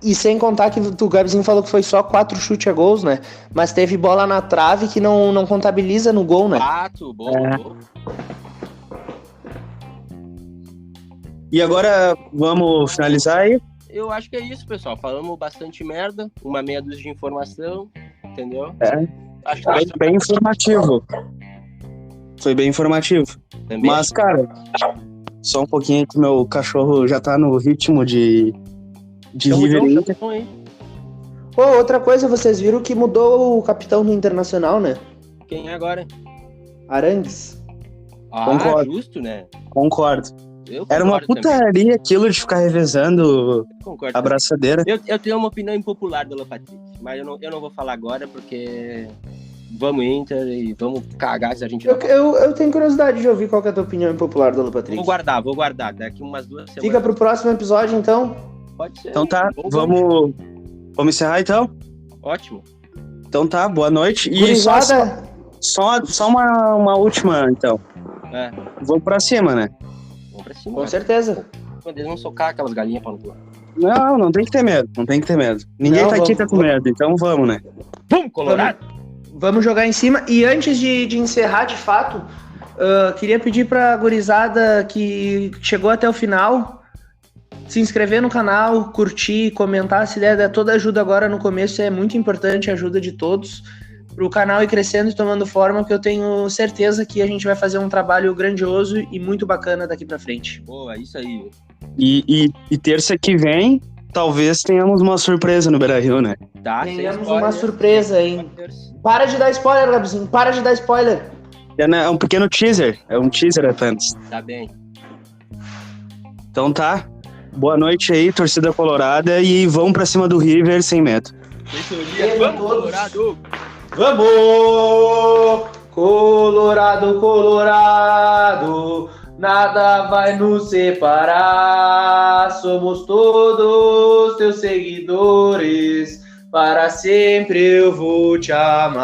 e sem contar que o Gabizinho falou que foi só 4 chutes a gols, né? Mas teve bola na trave que não contabiliza no gol, né? 4, bom. E agora, vamos finalizar aí? Eu acho que é isso, pessoal. Falamos bastante merda, uma meia dúzia de informação, entendeu? Acho que foi bem informativo. Foi bem informativo. Também. Mas, cara, só um pouquinho que meu cachorro já tá no ritmo de River Inter. Outra coisa, vocês viram que mudou o capitão do Internacional, né? Quem é agora? Arangues. Concordo. Justo, né? Concordo. Era uma putaria também. Aquilo de ficar revezando a braçadeira. Eu tenho uma opinião impopular do Alan Patrick, mas eu não vou falar agora porque vamos Inter e vamos cagar se a gente... Eu tenho curiosidade de ouvir qual que é a tua opinião impopular do Alan Patrick. Vou guardar. Daqui umas 2 semanas. Fica pro próximo episódio, então? Pode ser. Então tá, vamos encerrar então? Ótimo. Então tá, boa noite. E Gurizada... só uma última, então. Vamos pra cima, né? Vamos pra cima. Com certeza. Eles vão socar aquelas galinhas pra no cu. Não tem que ter medo. Ninguém tá com medo, então vamos, né? Vamos, Colorado! Vamos jogar em cima. E antes de encerrar, de fato, queria pedir pra gurizada que chegou até o final se inscrever no canal, curtir, comentar. Se der toda ajuda agora no começo, é muito importante a ajuda de todos pro canal ir crescendo e tomando forma, porque eu tenho certeza que a gente vai fazer um trabalho grandioso e muito bacana daqui pra frente. Boa, isso aí. E terça que vem, talvez tenhamos uma surpresa no Beira-Rio, né? Tenhamos uma surpresa, hein? Para de dar spoiler, Gabizinho. Para de dar spoiler. É um pequeno teaser. É um teaser apenas. Tá bem. Então tá. Boa noite aí, torcida colorada. E vamos pra cima do River sem medo. Vamos, Colorado! Vamos! Colorado, Colorado, nada vai nos separar. Somos todos teus seguidores, para sempre eu vou te amar.